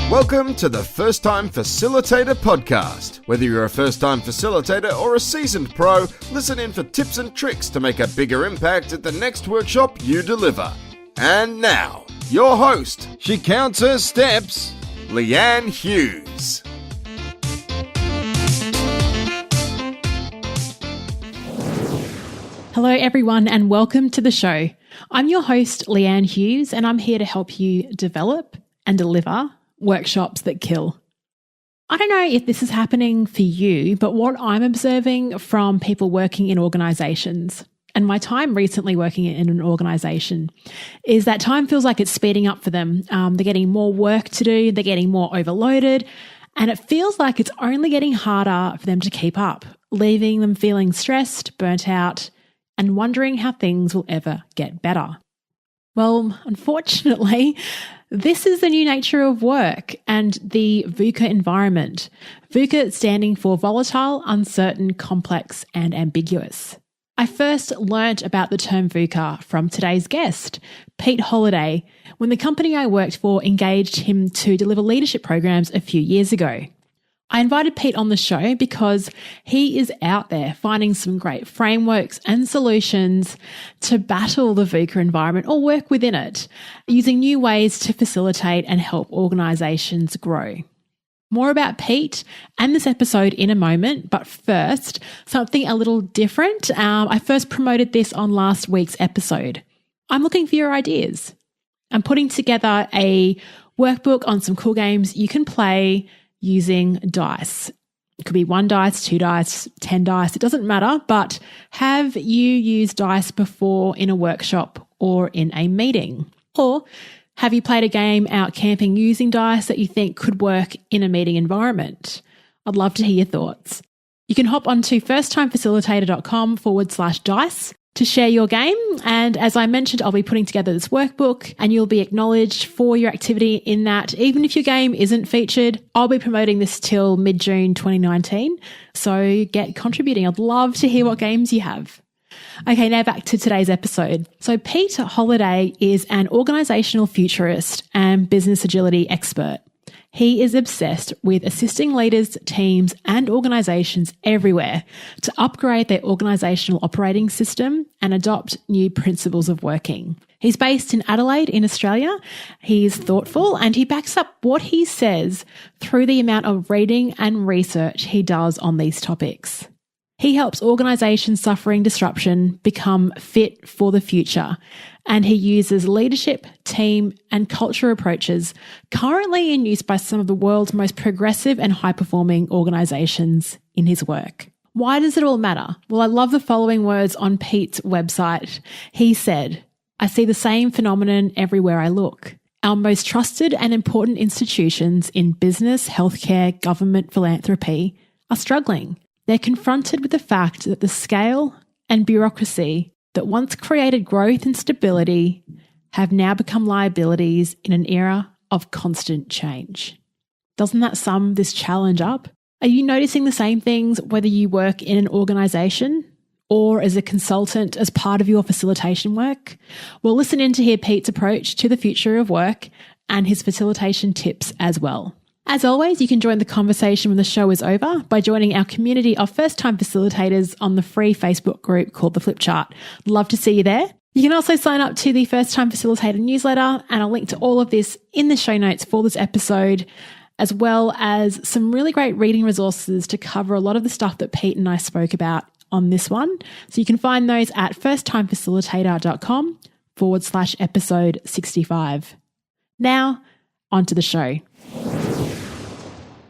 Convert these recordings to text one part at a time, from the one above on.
Welcome to the First Time Facilitator podcast. Whether you're a first-time facilitator or a seasoned pro, listen in for tips and tricks to make a bigger impact at the next workshop you deliver. And now, your host, She counts her steps, Leanne Hughes. Hello everyone and welcome to the show. I'm your host, Leanne Hughes, and I'm here to help you develop and deliver workshops that kill. I don't know if this is happening for you, but what I'm observing from people working in organisations and my time recently working in an organisation is that time feels like it's speeding up for them. They're getting more work to do, they're getting more overloaded, and it feels like it's only getting harder for them to keep up, leaving them feeling stressed, burnt out, and wondering how things will ever get better. Well, unfortunately, this is the new nature of work and the VUCA environment. VUCA standing for volatile, uncertain, complex, and ambiguous. I first learnt about the term VUCA from today's guest, Pete Holliday, when the company I worked for engaged him to deliver leadership programs a few years ago. I invited Pete on the show because he is out there finding some great frameworks and solutions to battle the VUCA environment or work within it, using new ways to facilitate and help organisations grow. More about Pete and this episode in a moment, but first, something a little different. I first promoted this on last week's episode. I'm looking for your ideas. I'm putting together a workbook on some cool games you can play using dice. It could be 1 dice, 2 dice, 10 dice, it doesn't matter, but have you used dice before in a workshop or in a meeting? Or have you played a game out camping using dice that you think could work in a meeting environment? I'd love to hear your thoughts. You can hop onto firsttimefacilitator.com/dice to share your game. And as I mentioned, I'll be putting together this workbook and you'll be acknowledged for your activity in that. Even if your game isn't featured, I'll be promoting this till mid-June 2019. So get contributing. I'd love to hear what games you have. Okay, now back to today's episode. So Pete Holliday is an organisational futurist and business agility expert. He is obsessed with assisting leaders, teams, and organisations everywhere to upgrade their organisational operating system and adopt new principles of working. He's based in Adelaide in Australia. He's thoughtful and he backs up what he says through the amount of reading and research he does on these topics. He helps organisations suffering disruption become fit for the future, and he uses leadership, team, and culture approaches currently in use by some of the world's most progressive and high-performing organisations in his work. Why does it all matter? Well, I love the following words on Pete's website. He said, "I see the same phenomenon everywhere I look. Our most trusted and important institutions in business, healthcare, government, philanthropy are struggling. They're confronted with the fact that the scale and bureaucracy that once created growth and stability have now become liabilities in an era of constant change." Doesn't that sum this challenge up? Are you noticing the same things whether you work in an organisation or as a consultant as part of your facilitation work? Well, listen in to hear Pete's approach to the future of work and his facilitation tips as well. As always, you can join the conversation when the show is over by joining our community of first-time facilitators on the free Facebook group called The Flip Chart. Love to see you there. You can also sign up to the First Time Facilitator newsletter, and I'll link to all of this in the show notes for this episode, as well as some really great reading resources to cover a lot of the stuff that Pete and I spoke about on this one. So you can find those at firsttimefacilitator.com/episode 65. Now, onto the show.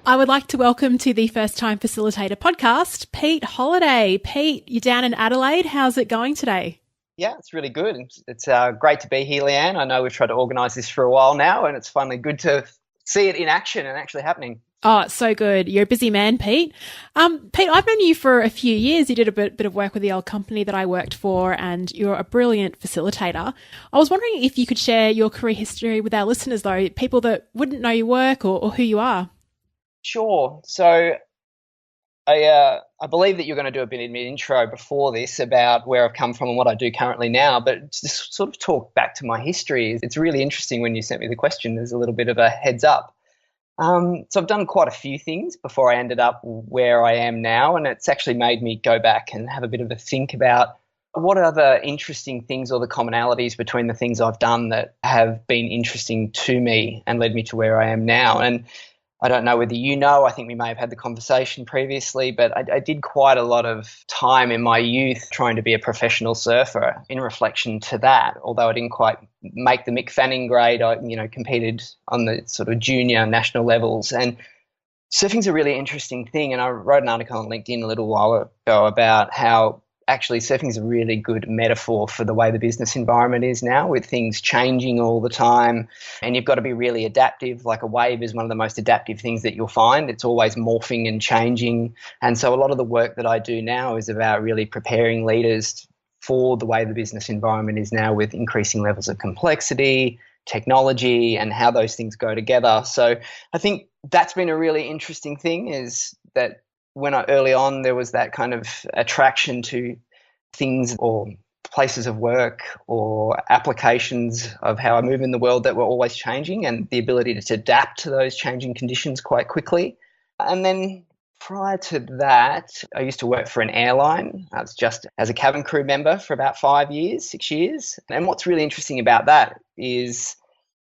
I would like to welcome to the First Time Facilitator podcast, Pete Holliday. Pete, you're down in Adelaide. How's it going today? Yeah, it's really good. It's great to be here, Leanne. I know we've tried to organise this for a while now, and it's finally good to see it in action and actually happening. Oh, it's so good. You're a busy man, Pete. Pete, I've known you for a few years. You did a bit of work with the old company that I worked for, and you're a brilliant facilitator. I was wondering if you could share your career history with our listeners, though, people that wouldn't know your work or who you are. Sure. So I believe that you're going to do a bit of an intro before this about where I've come from and what I do currently now, but just sort of talk back to my history. It's really interesting when you sent me the question. There's a little bit of a heads up. So I've done quite a few things before I ended up where I am now, and it's actually made me go back and have a bit of a think about what are the interesting things or the commonalities between the things I've done that have been interesting to me and led me to where I am now. And I don't know whether you know, I think we may have had the conversation previously, but I did quite a lot of time in my youth trying to be a professional surfer in reflection to that. Although I didn't quite make the Mick Fanning grade, I competed on the sort of junior national levels. And surfing's a really interesting thing. And I wrote an article on LinkedIn a little while ago about how actually surfing is a really good metaphor for the way the business environment is now, with things changing all the time, and you've got to be really adaptive. Like a wave is one of the most adaptive things that you'll find. It's always morphing and changing. And so a lot of the work that I do now is about really preparing leaders for the way the business environment is now, with increasing levels of complexity, technology, and how those things go together. So I think that's been a really interesting thing, is that when early on there was that kind of attraction to things or places of work or applications of how I move in the world that were always changing, and the ability to adapt to those changing conditions quite quickly. And then prior to that, I used to work for an airline. I was just as a cabin crew member for about 6 years. And what's really interesting about that is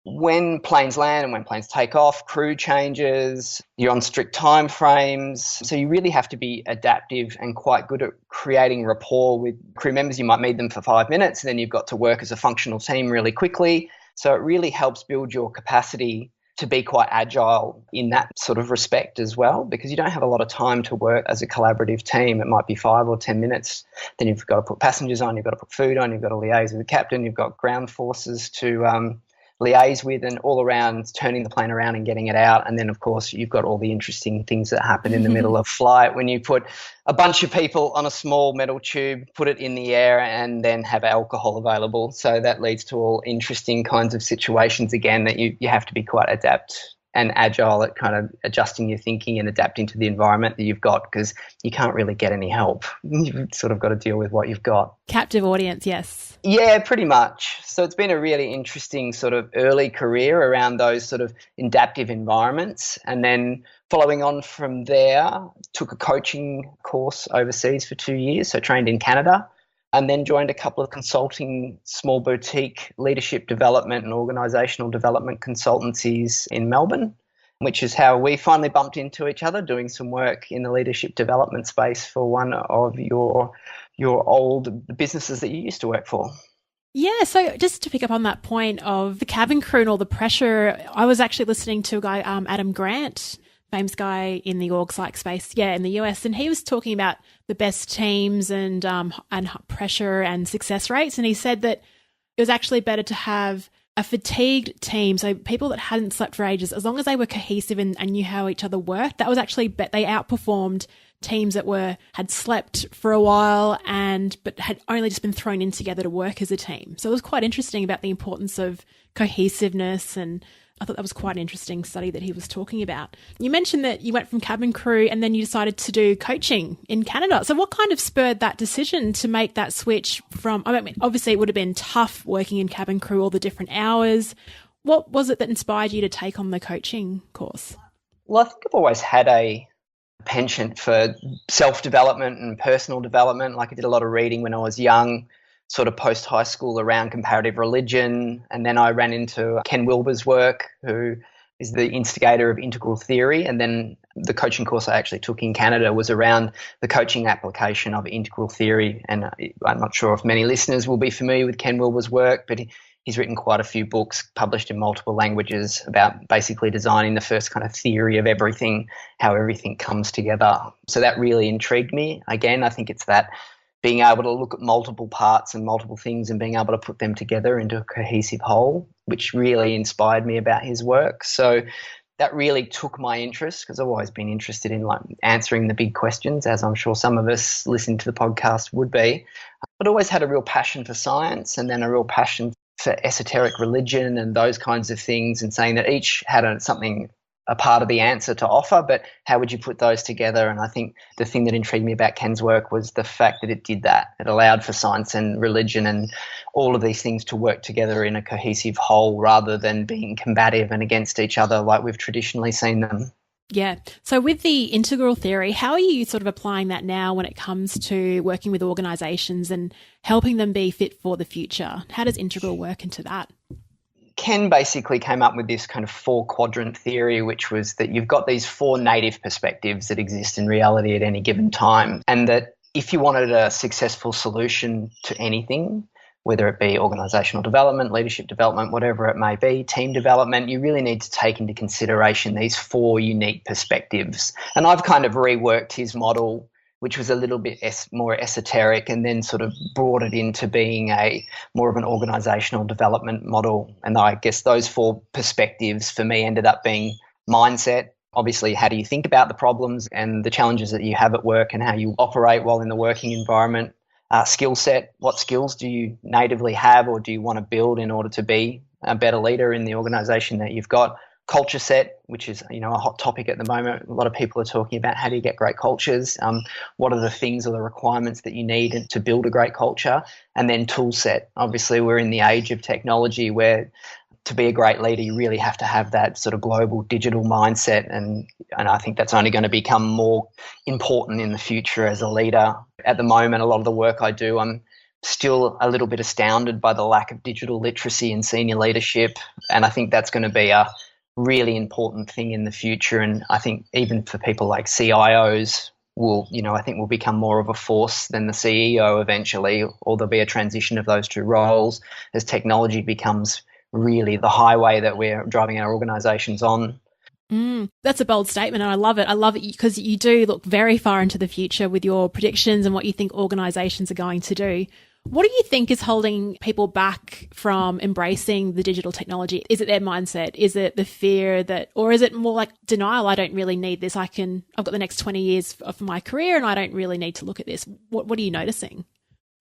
when planes land and when planes take off, crew changes, you're on strict time frames. So you really have to be adaptive and quite good at creating rapport with crew members. You might meet them for 5 minutes, and then you've got to work as a functional team really quickly. So it really helps build your capacity to be quite agile in that sort of respect as well, because you don't have a lot of time to work as a collaborative team. It might be 5 or 10 minutes. Then you've got to put passengers on, you've got to put food on, you've got to liaise with the captain, you've got ground forces to liaise with, and all around turning the plane around and getting it out. And then, of course, you've got all the interesting things that happen in the middle of flight when you put a bunch of people on a small metal tube, put it in the air, and then have alcohol available. So that leads to all interesting kinds of situations, again, that you have to be quite adept and agile at kind of adjusting your thinking and adapting to the environment that you've got, because you can't really get any help. You've sort of got to deal with what you've got. Captive audience, yes. Yeah, pretty much. So it's been a really interesting sort of early career around those sort of adaptive environments. And then following on from there, took a coaching course overseas for 2 years, so trained in Canada, and then joined a couple of consulting small boutique leadership development and organisational development consultancies in Melbourne, which is how we finally bumped into each other, doing some work in the leadership development space for one of your old businesses that you used to work for. Yeah, so just to pick up on that point of the cabin crew and all the pressure, I was actually listening to a guy, Adam Grant, famous guy in the org psych space, in the US, and he was talking about the best teams and pressure and success rates, and he said that it was actually better to have a fatigued team, so people that hadn't slept for ages, as long as they were cohesive and knew how each other worked, that was actually they outperformed teams that had slept for a while but had only just been thrown in together to work as a team. So it was quite interesting about the importance of cohesiveness, and I thought that was quite an interesting study that he was talking about. You mentioned that you went from cabin crew and then you decided to do coaching in Canada. So what kind of spurred that decision to make that switch from, obviously it would have been tough working in cabin crew, all the different hours. What was it that inspired you to take on the coaching course? Well, I think I've always had a penchant for self-development and personal development. Like I did a lot of reading when I was young, sort of post-high school, around comparative religion. And then I ran into Ken Wilber's work, who is the instigator of integral theory. And then the coaching course I actually took in Canada was around the coaching application of integral theory. And I'm not sure if many listeners will be familiar with Ken Wilber's work, but he's written quite a few books published in multiple languages about basically designing the first kind of theory of everything, how everything comes together. So that really intrigued me. Again, I think it's that being able to look at multiple parts and multiple things and being able to put them together into a cohesive whole, which really inspired me about his work. So that really took my interest, because I've always been interested in answering the big questions, as I'm sure some of us listening to the podcast would be. But always had a real passion for science, and then a real passion for esoteric religion and those kinds of things, and saying that each had something a part of the answer to offer, but how would you put those together? And I think the thing that intrigued me about Ken's work was the fact that it did that. It allowed for science and religion and all of these things to work together in a cohesive whole rather than being combative and against each other like we've traditionally seen them. Yeah. So with the integral theory, how are you sort of applying that now when it comes to working with organisations and helping them be fit for the future? How does integral work into that? Ken basically came up with this kind of 4-quadrant theory, which was that you've got these 4 native perspectives that exist in reality at any given time, and that if you wanted a successful solution to anything, whether it be organisational development, leadership development, whatever it may be, team development, you really need to take into consideration these 4 unique perspectives. And I've kind of reworked his model, which was a little bit more esoteric, and then sort of brought it into being more of an organisational development model. And I guess those 4 perspectives for me ended up being mindset. Obviously, how do you think about the problems and the challenges that you have at work and how you operate while in the working environment? Skill set, what skills do you natively have or do you want to build in order to be a better leader in the organisation that you've got? Culture set, which is a hot topic at the moment. A lot of people are talking about how do you get great cultures, what are the things or the requirements that you need to build a great culture, and then tool set. Obviously, we're in the age of technology where to be a great leader, you really have to have that sort of global digital mindset, and I think that's only going to become more important in the future as a leader. At the moment, a lot of the work I do, I'm still a little bit astounded by the lack of digital literacy in senior leadership, and I think that's going to be a really important thing in the future. And I think even for people like CIOs I think will become more of a force than the CEO eventually, or there'll be a transition of those 2 roles as technology becomes really the highway that we're driving our organisations on. That's a bold statement, and I love it. I love it because you do look very far into the future with your predictions and what you think organisations are going to do. What do you think is holding people back from embracing the digital technology? Is it their mindset? Is it the fear or is it more like denial? I don't really need this. I've got the next 20 years of my career and I don't really need to look at this. What are you noticing?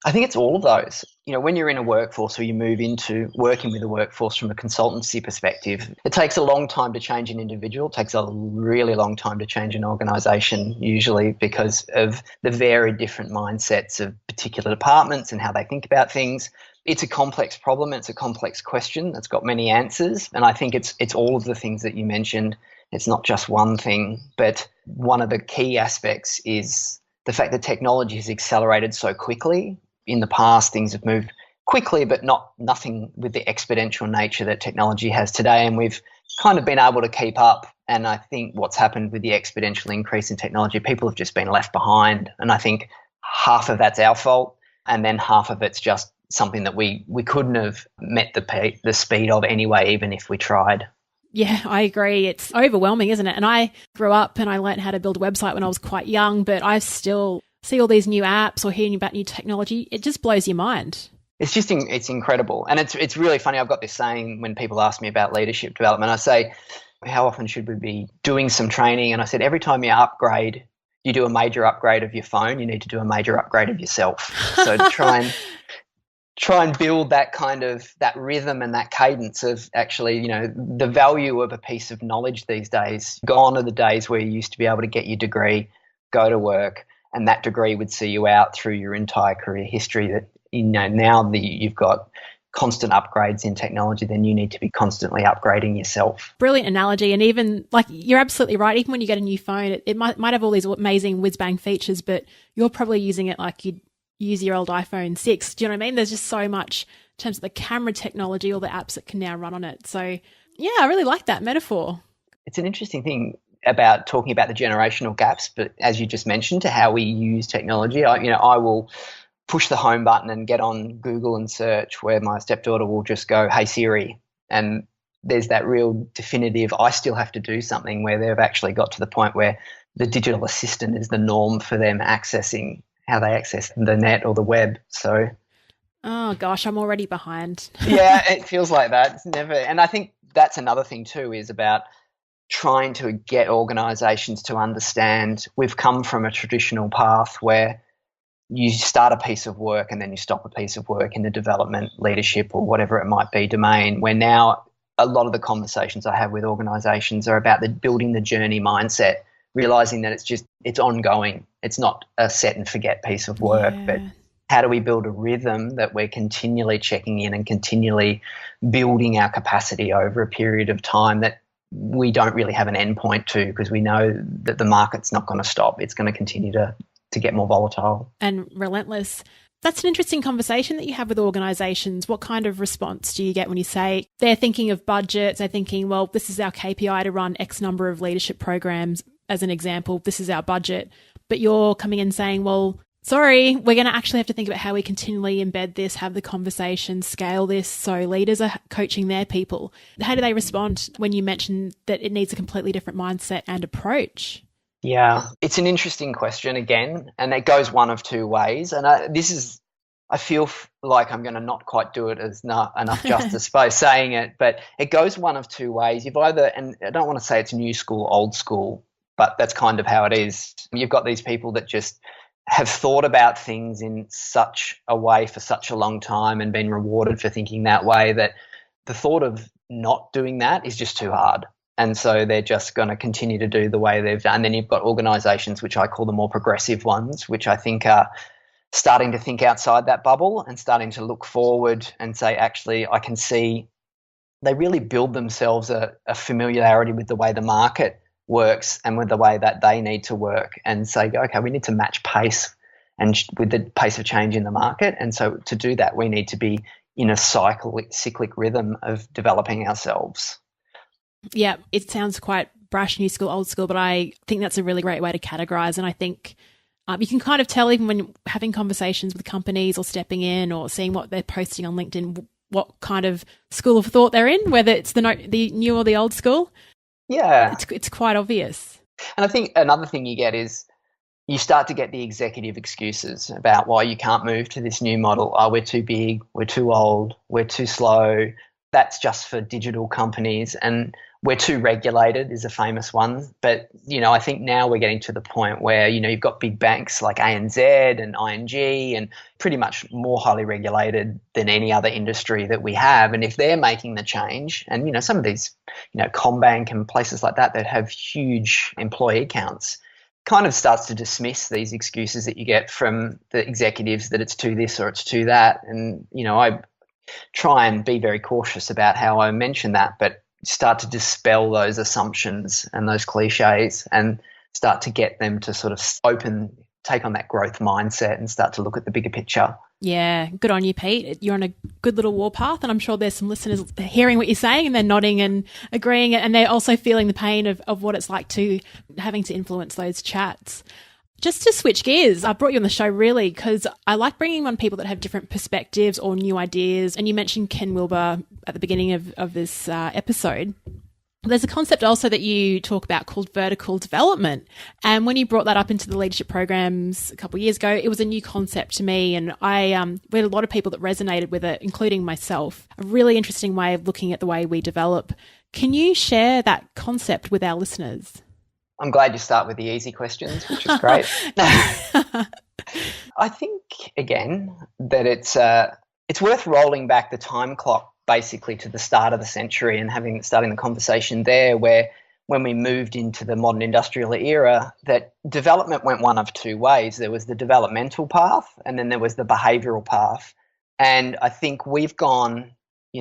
I think it's all of those. When you're in a workforce or you move into working with a workforce from a consultancy perspective, it takes a long time to change an individual. It takes a really long time to change an organisation, usually because of the varied different mindsets of particular departments and how they think about things. It's a complex problem. It's a complex question that's got many answers. And I think it's all of the things that you mentioned. It's not just one thing, but one of the key aspects is the fact that technology has accelerated so quickly. In the past, things have moved quickly, but nothing with the exponential nature that technology has today. And we've kind of been able to keep up. And I think what's happened with the exponential increase in technology, people have just been left behind. And I think half of that's our fault, and then half of it's just something that we couldn't have met the speed of anyway, even if we tried. Yeah, I agree. It's overwhelming, isn't it? And I grew up and I learned how to build a website when I was quite young, but I still see all these new apps or hearing about new technology. It just blows your mind. It's incredible. And it's really funny. I've got this saying when people ask me about leadership development, I say, how often should we be doing some training? And I said, every time you do a major upgrade of your phone, you need to do a major upgrade of yourself. So try and build that kind of that rhythm and that cadence of actually, the value of a piece of knowledge these days. Gone are the days where you used to be able to get your degree, go to work, and that degree would see you out through your entire career history. That now that you've got constant upgrades in technology, then you need to be constantly upgrading yourself. Brilliant analogy. And even you're absolutely right. Even when you get a new phone, it might have all these amazing whiz-bang features, but you're probably using it like you'd use your old iPhone 6. Do you know what I mean? There's just so much in terms of the camera technology, all the apps that can now run on it. So yeah, I really like that metaphor. It's an interesting thing about talking about the generational gaps, but as you just mentioned, to how we use technology. I will push the home button and get on Google and search, where my stepdaughter will just go, "Hey Siri," and there's that real definitive, I still have to do something, where they've actually got to the point where the digital assistant is the norm for them accessing how they access the net or the web. So, oh gosh, I'm already behind. Yeah, it feels like that. It's never, and I think that's another thing too, is about trying to get organisations to understand we've come from a traditional path where you start a piece of work and then you stop a piece of work in the development, leadership, or whatever it might be domain, where now a lot of the conversations I have with organizations are about building the journey mindset, realizing that it's ongoing. It's not a set and forget piece of work, but how do we build a rhythm that we're continually checking in and continually building our capacity over a period of time that we don't really have an end point to, because we know that the market's not going to stop. It's going to continue to get more volatile. And relentless. That's an interesting conversation that you have with organisations. What kind of response do you get when you say they're thinking of budgets, they're thinking, well, this is our KPI to run X number of leadership programs, as an example, this is our budget, but you're coming in saying, well, sorry, we're going to actually have to think about how we continually embed this, have the conversation, scale this, so leaders are coaching their people. How do they respond when you mention that it needs a completely different mindset and approach? Yeah, it's an interesting question again, and it goes one of two ways. And I feel like I'm going to not quite do it as enough justice by saying it, but it goes one of two ways. You've either, and I don't want to say it's new school, old school, but that's kind of how it is. You've got these people that just have thought about things in such a way for such a long time and been rewarded for thinking that way, that the thought of not doing that is just too hard. And so they're just going to continue to do the way they've done. And then you've got organisations, which I call the more progressive ones, which I think are starting to think outside that bubble and starting to look forward and say, actually, I can see they really build themselves a familiarity with the way the market works and with the way that they need to work, and say, okay, we need to match pace and with the pace of change in the market. And so to do that, we need to be in a cyclic rhythm of developing ourselves. Yeah, it sounds quite brash, new school, old school, but I think that's a really great way to categorize. And I think you can kind of tell even when having conversations with companies or stepping in or seeing what they're posting on LinkedIn, what kind of school of thought they're in, whether it's the new or the old school. Yeah. It's quite obvious. And I think another thing you get is you start to get the executive excuses about why you can't move to this new model. Oh, we're too big, we're too old, we're too slow. That's just for digital companies. And we're too regulated is a famous one. But, I think now we're getting to the point where, you've got big banks like ANZ and ING and pretty much more highly regulated than any other industry that we have. And if they're making the change, and, some of these, Combank and places like that have huge employee counts, kind of starts to dismiss these excuses that you get from the executives that it's too this or it's too that. And, I try and be very cautious about how I mention that, but start to dispel those assumptions and those cliches and start to get them to sort of take on that growth mindset and start to look at the bigger picture. Yeah, good on you, Pete. You're on a good little warpath, and I'm sure there's some listeners hearing what you're saying and they're nodding and agreeing, and they're also feeling the pain of what it's like to having to influence those chats. Just to switch gears, I brought you on the show really because I like bringing on people that have different perspectives or new ideas. And you mentioned Ken Wilber at the beginning of this episode. There's a concept also that you talk about called vertical development. And when you brought that up into the leadership programs a couple of years ago, it was a new concept to me. And we had a lot of people that resonated with it, including myself. A really interesting way of looking at the way we develop. Can you share that concept with our listeners? I'm glad you start with the easy questions, which is great. I think, again, that it's worth rolling back the time clock basically to the start of the century and starting the conversation there, where when we moved into the modern industrial era, that development went one of two ways. There was the developmental path and then there was the behavioural path. And I think we've gone,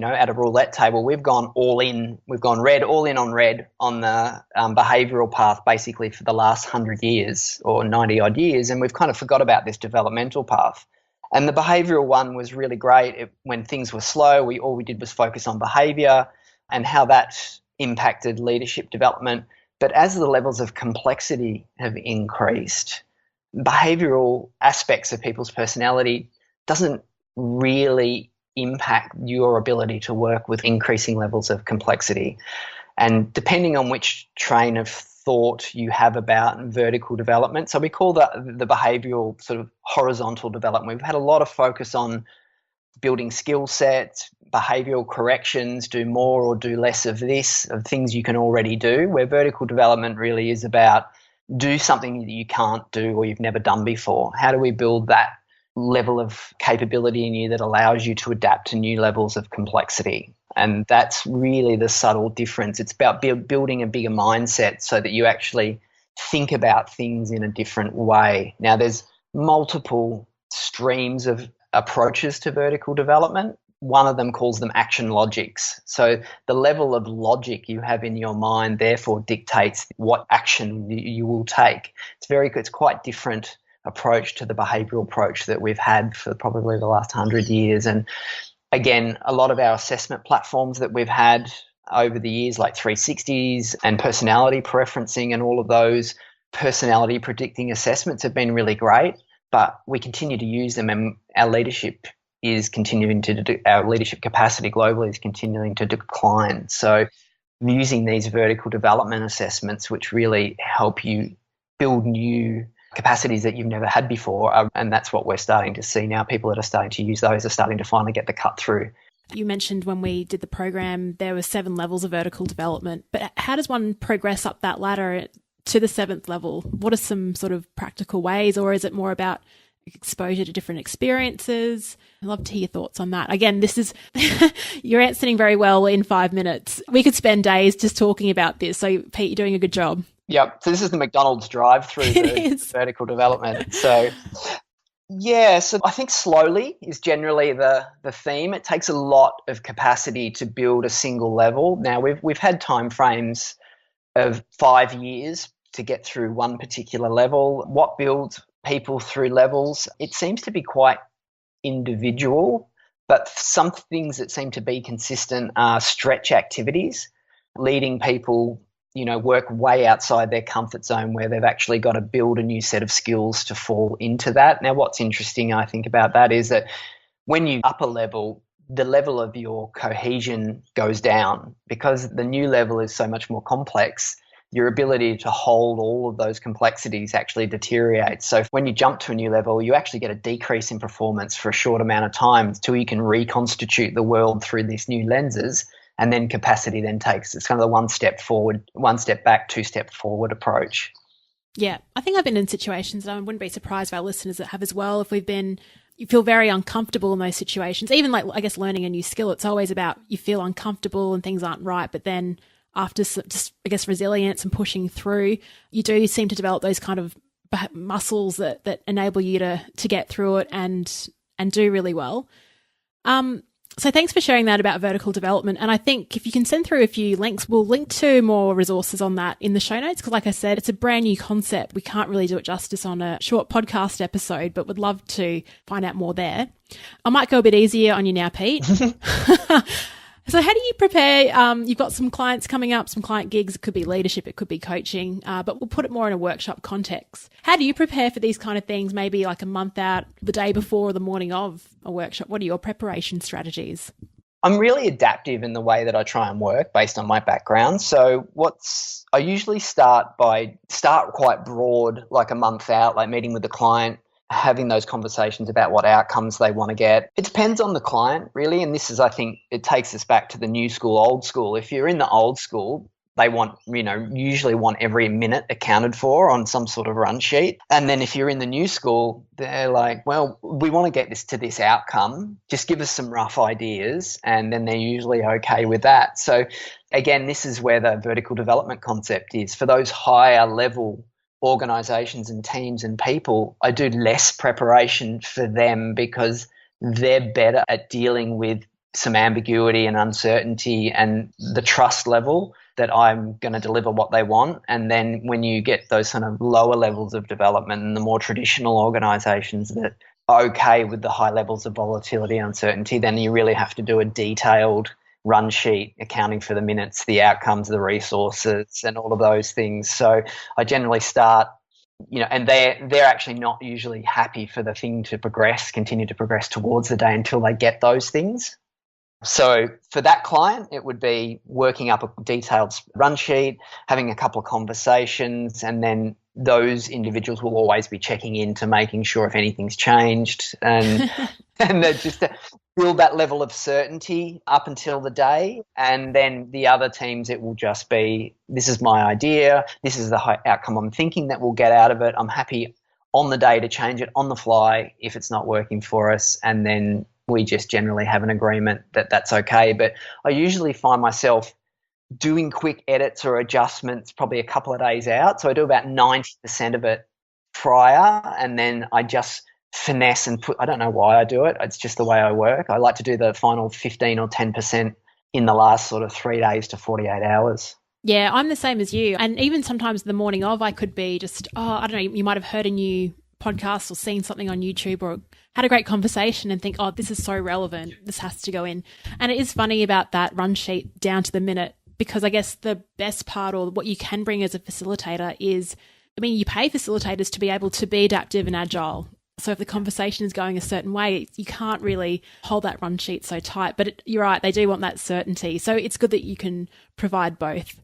at a roulette table, we've gone all in. We've gone all in on red on the behavioural path basically for the last 100 years or 90 odd years. And we've kind of forgot about this developmental path. And the behavioural one was really great. When things were slow, all we did was focus on behaviour and how that impacted leadership development. But as the levels of complexity have increased, behavioural aspects of people's personality doesn't really impact your ability to work with increasing levels of complexity. And depending on which train of thought you have about vertical development, so we call that the behavioural sort of horizontal development. We've had a lot of focus on building skill sets, behavioural corrections, do more or do less of this, of things you can already do, where vertical development really is about do something that you can't do or you've never done before. How do we build that level of capability in you that allows you to adapt to new levels of complexity? And that's really the subtle difference. It's about building a bigger mindset so that you actually think about things in a different way. Now, there's multiple streams of approaches to vertical development. One of them calls them action logics. So the level of logic you have in your mind therefore dictates what action you will take. It's quite different approach to the behavioural approach that we've had for probably the last 100 years. And again, a lot of our assessment platforms that we've had over the years, like 360s and personality preferencing and all of those personality predicting assessments have been really great, but we continue to use them, and our leadership capacity globally is continuing to decline. So using these vertical development assessments, which really help you build new capacities that you've never had before, and that's what we're starting to see now. People that are starting to use those are starting to finally get the cut through. You mentioned when we did the program, there were 7 levels of vertical development, but how does one progress up that ladder to the 7th level? What are some sort of practical ways, or is it more about exposure to different experiences? I'd love to hear your thoughts on that. Again, this is, you're answering very well in 5 minutes. We could spend days just talking about this. So Pete, you're doing a good job. Yep. So this is the McDonald's drive-through the vertical development. So yeah, so I think slowly is generally the theme. It takes a lot of capacity to build a single level. Now we've had time frames of 5 years to get through one particular level. What builds people through levels? It seems to be quite individual, but some things that seem to be consistent are stretch activities, leading people, work way outside their comfort zone where they've actually got to build a new set of skills to fall into that. Now, what's interesting, I think, about that is that when you up a level, the level of your cohesion goes down because the new level is so much more complex. Your ability to hold all of those complexities actually deteriorates. So when you jump to a new level, you actually get a decrease in performance for a short amount of time until you can reconstitute the world through these new lenses. And then capacity then takes, it's kind of the 1 step forward, 1 step back, 2 step forward approach. Yeah, I think I've been in situations, and I wouldn't be surprised if our listeners that have as well, if you feel very uncomfortable in those situations. Even like, I guess, learning a new skill, it's always about you feel uncomfortable and things aren't right, but then after just, I guess, resilience and pushing through, you do seem to develop those kind of muscles that enable you to get through it and do really well. So thanks for sharing that about vertical development. And I think if you can send through a few links, we'll link to more resources on that in the show notes. Because like I said, it's a brand new concept. We can't really do it justice on a short podcast episode, but would love to find out more there. I might go a bit easier on you now, Pete. So how do you prepare? You've got some clients coming up, some client gigs. It could be leadership, it could be coaching, but we'll put it more in a workshop context. How do you prepare for these kind of things, maybe like a month out, the day before or the morning of a workshop? What are your preparation strategies? I'm really adaptive in the way that I try and work based on my background. So I usually start quite broad, like a month out, like meeting with the client, having those conversations about what outcomes they want to get. It depends on the client, really. And this is, I think, it takes us back to the new school, old school. If you're in the old school, they usually want every minute accounted for on some sort of run sheet. And then if you're in the new school, they're like, well, we want to get this to this outcome. Just give us some rough ideas. And then they're usually okay with that. So again, this is where the vertical development concept is. For those higher level organizations and teams and people, I do less preparation for them because they're better at dealing with some ambiguity and uncertainty and the trust level that I'm going to deliver what they want. And then when you get those kind of lower levels of development and the more traditional organizations that are okay with the high levels of volatility and uncertainty, then you really have to do a detailed run sheet accounting for the minutes, the outcomes, the resources, and all of those things. So I generally start, and they're actually not usually happy for the thing to continue to progress towards the day until they get those things. So for that client, it would be working up a detailed run sheet, having a couple of conversations, and then those individuals will always be checking in to making sure if anything's changed and they're just to build that level of certainty up until the day. And then the other teams, it will just be, this is my idea, this is the outcome I'm thinking that we'll get out of it. I'm happy on the day to change it on the fly if it's not working for us. And then we just generally have an agreement that that's okay. But I usually find myself doing quick edits or adjustments probably a couple of days out. So I do about 90% of it prior, and then I just finesse and put, I don't know why I do it. It's just the way I work. I like to do the final 15 or 10% in the last sort of 3 days to 48 hours. Yeah, I'm the same as you. And even sometimes the morning of, I could be just, I don't know, you might have heard a new podcast or seen something on YouTube or had a great conversation and think, this is so relevant. This has to go in. And it is funny about that run sheet down to the minute, because I guess the best part, or what you can bring as a facilitator, is, you pay facilitators to be able to be adaptive and agile. So if the conversation is going a certain way, you can't really hold that run sheet so tight. But you're right, they do want that certainty. So it's good that you can provide both.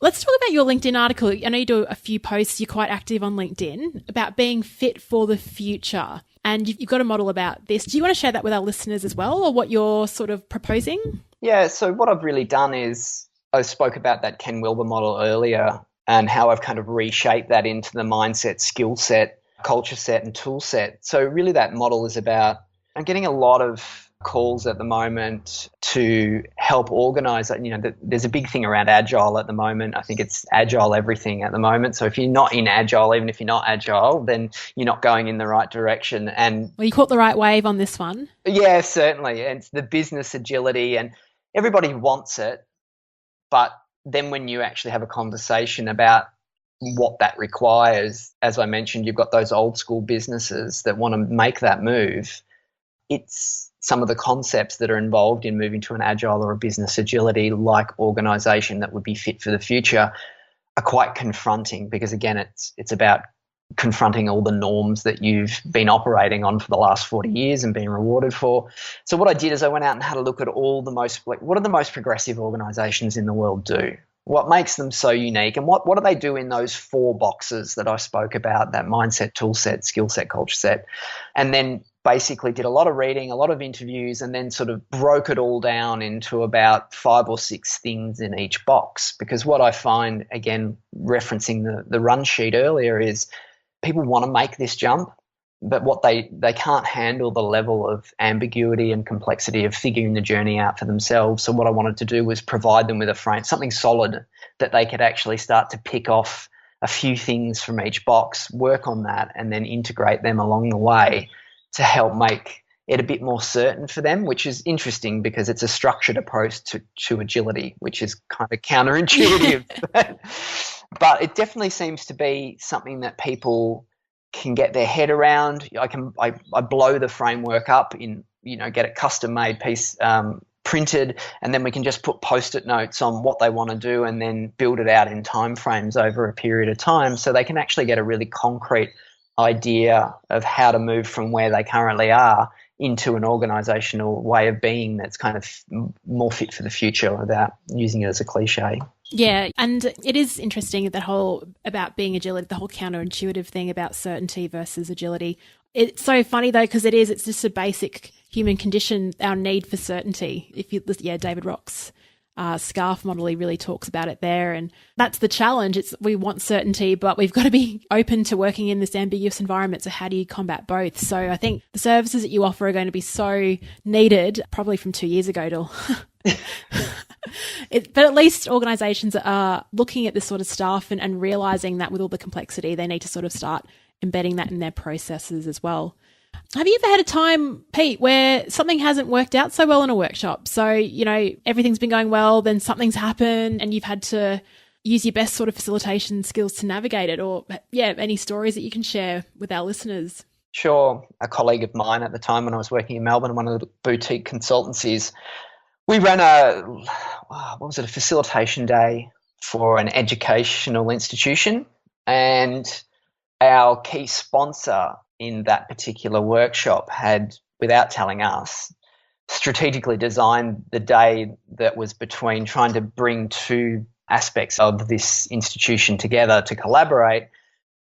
Let's talk about your LinkedIn article. I know you do a few posts, you're quite active on LinkedIn, about being fit for the future. And you've got a model about this. Do you want to share that with our listeners as well, or what you're sort of proposing? Yeah, so what I've really done is, I spoke about that Ken Wilber model earlier and how I've kind of reshaped that into the mindset, skill set, culture set and tool set. So really that model is about, I'm getting a lot of calls at the moment to help organize that. There's a big thing around agile at the moment. I think it's agile everything at the moment. So if you're not in agile, even if you're not agile, then you're not going in the right direction. And well, you caught the right wave on this one. Yeah, certainly. And it's the business agility, and everybody wants it. But then when you actually have a conversation about what that requires, as I mentioned, you've got those old school businesses that want to make that move. It's some of the concepts that are involved in moving to an agile or a business agility like organization that would be fit for the future are quite confronting, because again, it's about confronting all the norms that you've been operating on for the last 40 years and being rewarded for. So what I did is I went out and had a look at all the most, what do the most progressive organizations in the world do? What makes them so unique? And what do they do in those 4 boxes that I spoke about, that mindset, tool set, skill set, culture set? And then basically did a lot of reading, a lot of interviews, and then sort of broke it all down into about 5 or 6 things in each box. Because what I find, again, referencing the run sheet earlier, is people want to make this jump, but what they can't handle the level of ambiguity and complexity of figuring the journey out for themselves. So what I wanted to do was provide them with a frame, something solid that they could actually start to pick off a few things from each box, work on that, and then integrate them along the way to help make it a bit more certain for them, which is interesting because it's a structured approach to agility, which is kind of counterintuitive. But it definitely seems to be something that people can get their head around. I blow the framework up in, get a custom made piece printed, and then we can just put post-it notes on what they want to do and then build it out in timeframes over a period of time, so they can actually get a really concrete idea of how to move from where they currently are into an organizational way of being that's kind of more fit for the future, without using it as a cliche. Yeah, and it is interesting, that whole about being agility, the whole counterintuitive thing about certainty versus agility. It's so funny though, because it's just a basic human condition, our need for certainty. David Rock's SCARF model, he really talks about it there, and that's the challenge. We want certainty, but we've got to be open to working in this ambiguous environment. So how do you combat both? So I think the services that you offer are going to be so needed, probably from 2 years ago till but at least organizations are looking at this sort of stuff and realizing that with all the complexity, they need to sort of start embedding that in their processes as well. Have you ever had a time, Pete, where something hasn't worked out so well in a workshop? So, everything's been going well, then something's happened and you've had to use your best sort of facilitation skills to navigate it, or, any stories that you can share with our listeners? Sure. A colleague of mine at the time when I was working in Melbourne, one of the boutique consultancies, we ran a facilitation day for an educational institution, and our key sponsor in that particular workshop had, without telling us, strategically designed the day that was between trying to bring 2 aspects of this institution together to collaborate,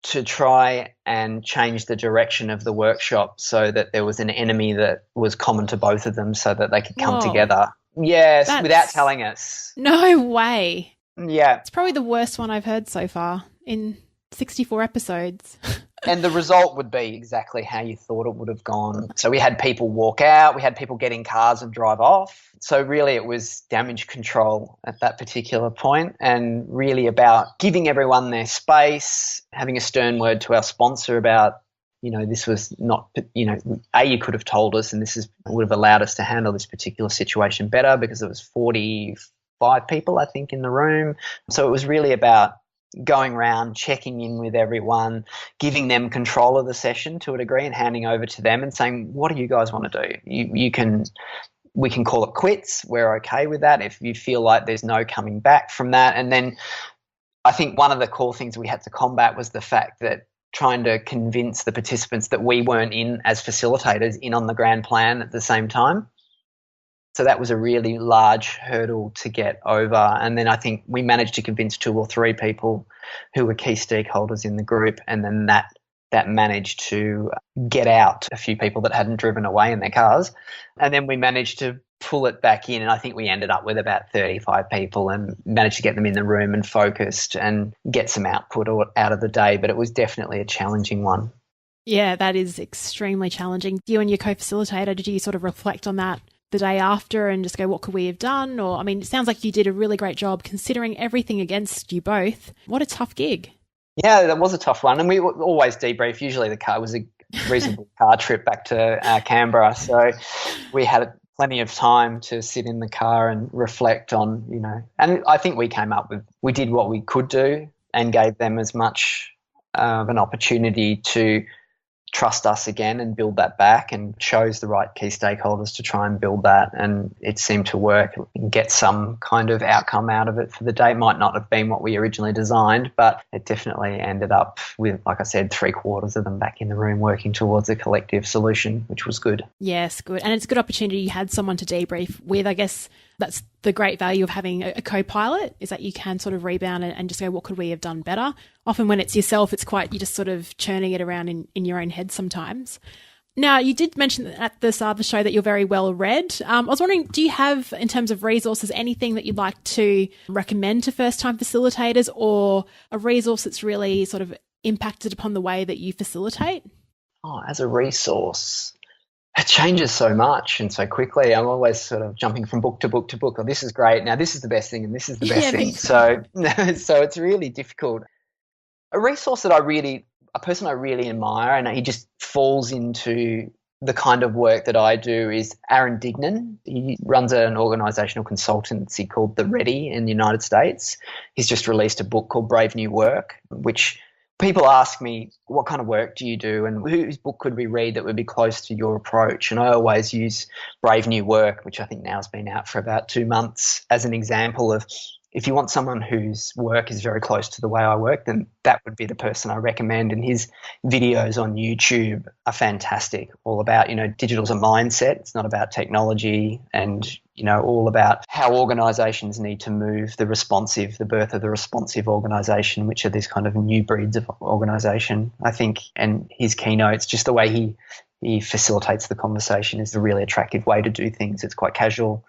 to try and change the direction of the workshop so that there was an enemy that was common to both of them so that they could come together. Yes, without telling us. No way. Yeah. It's probably the worst one I've heard so far in 64 episodes. And the result would be exactly how you thought it would have gone. So we had people walk out, we had people get in cars and drive off. So really it was damage control at that particular point, and really about giving everyone their space, having a stern word to our sponsor about, this was not, you could have told us, and would have allowed us to handle this particular situation better, because there was 45 people, I think, in the room. So it was really about going around, checking in with everyone, giving them control of the session to a degree and handing over to them and saying, what do you guys want to do? We can call it quits. We're okay with that if you feel like there's no coming back from that. And then I think one of the core things we had to combat was the fact that trying to convince the participants that we weren't in as facilitators in on the grand plan at the same time. So that was a really large hurdle to get over. And then I think we managed to convince 2 or 3 people who were key stakeholders in the group, and then that managed to get out a few people that hadn't driven away in their cars. And then we managed to pull it back in, and I think we ended up with about 35 people and managed to get them in the room and focused and get some output out of the day. But it was definitely a challenging one. Yeah, that is extremely challenging. You and your co-facilitator, did you sort of reflect on that the day after and just go, what could we have done? Or, I mean, it sounds like you did a really great job considering everything against you both. What a tough gig. Yeah, that was a tough one. And we always debrief. Usually the car was a reasonable car trip back to Canberra. So we had plenty of time to sit in the car and reflect on, and I think we did what we could do and gave them as much of an opportunity to trust us again and build that back, and chose the right key stakeholders to try and build that. And it seemed to work and get some kind of outcome out of it for the day. It might not have been what we originally designed, but it definitely ended up with, like I said, 3/4 of them back in the room working towards a collective solution, which was good. Yes, good. And it's a good opportunity. You had someone to debrief with. I guess that's the great value of having a co-pilot, is that you can sort of rebound and just go, what could we have done better? Often when it's yourself, you're just sort of churning it around in your own head sometimes. Now, you did mention at the start of the show that you're very well read. I was wondering, do you have, in terms of resources, anything that you'd like to recommend to first-time facilitators, or a resource that's really sort of impacted upon the way that you facilitate? Oh, as a resource, it changes so much and so quickly. I'm always sort of jumping from book to book to book. Oh, this is great. Now this is the best thing, and this is the best thing. So it's really difficult. A resource that a person I really admire, and he just falls into the kind of work that I do, is Aaron Dignan. He runs an organisational consultancy called The Ready in the United States. He's just released a book called Brave New Work, which people ask me, what kind of work do you do, and whose book could we read that would be close to your approach? And I always use Brave New Work, which I think now has been out for about 2 months, as an example of, if you want someone whose work is very close to the way I work, then that would be the person I recommend. And his videos on YouTube are fantastic, all about, digital's a mindset. It's not about technology, and, all about how organisations need to move, the birth of the responsive organisation, which are these kind of new breeds of organisation, I think. And his keynotes, just the way he facilitates the conversation, is a really attractive way to do things. It's quite casual.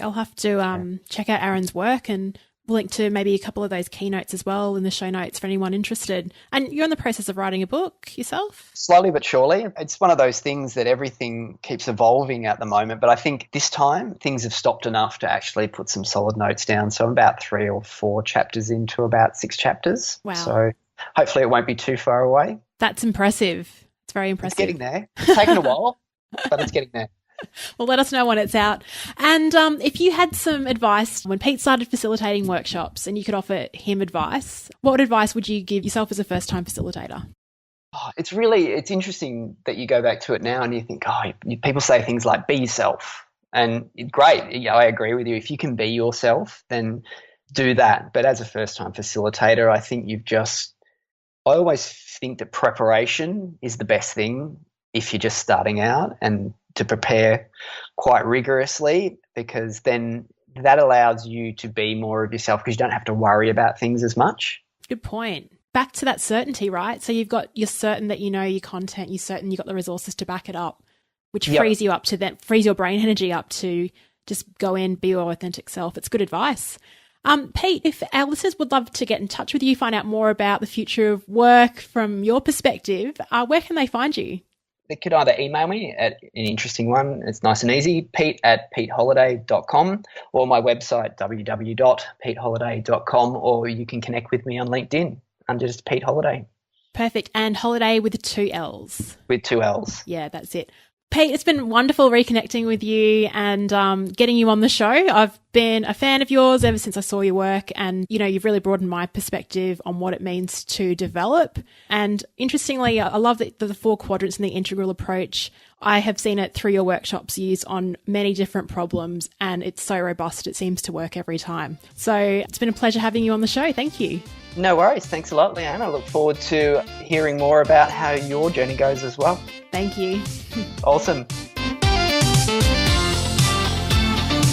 I'll have to check out Aaron's work, and we'll link to maybe a couple of those keynotes as well in the show notes for anyone interested. And you're in the process of writing a book yourself? Slowly but surely. It's one of those things that everything keeps evolving at the moment. But I think this time things have stopped enough to actually put some solid notes down. So I'm about 3 or 4 chapters into about 6 chapters. Wow. So hopefully it won't be too far away. That's impressive. It's very impressive. It's getting there. It's taken a while, but it's getting there. Well, let us know when it's out. And if you had some advice when Pete started facilitating workshops and you could offer him advice, what advice would you give yourself as a first-time facilitator? Oh, it's interesting that you go back to it now and you think, people say things like, be yourself. And great, I agree with you. If you can be yourself, then do that. But as a first-time facilitator, I think I always think that preparation is the best thing if you're just starting out, and to prepare quite rigorously, because then that allows you to be more of yourself, because you don't have to worry about things as much. Good point. Back to that certainty, right? So you're certain that you know your content, you're certain you've got the resources to back it up, which frees your brain energy up to just go in, be your authentic self. It's good advice. Pete, if our listeners would love to get in touch with you, find out more about the future of work from your perspective, where can they find you? They could either email me at an interesting one. It's nice and easy, pete@peteholiday.com, or my website, www.peteholiday.com, or you can connect with me on LinkedIn under just Pete Holliday. Perfect. And Holiday with 2 L's. With 2 L's. Yeah, that's it. Pete, it's been wonderful reconnecting with you and getting you on the show. I've been a fan of yours ever since I saw your work, and, you know, you've really broadened my perspective on what it means to develop. And interestingly, I love the 4 quadrants and the integral approach. I have seen it through your workshops used on many different problems, and it's so robust. It seems to work every time. So it's been a pleasure having you on the show. Thank you. No worries. Thanks a lot, Leanne. I look forward to hearing more about how your journey goes as well. Thank you. Awesome.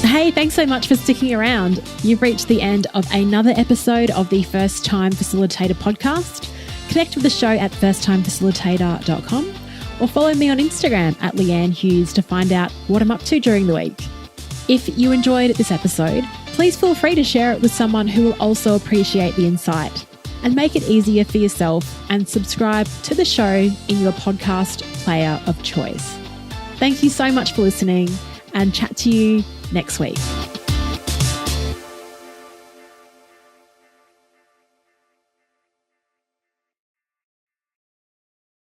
Hey, thanks so much for sticking around. You've reached the end of another episode of the First Time Facilitator podcast. Connect with the show at firsttimefacilitator.com or follow me on Instagram at Leanne Hughes to find out what I'm up to during the week. If you enjoyed this episode, please feel free to share it with someone who will also appreciate the insight, and make it easier for yourself and subscribe to the show in your podcast player of choice. Thank you so much for listening, and chat to you next week.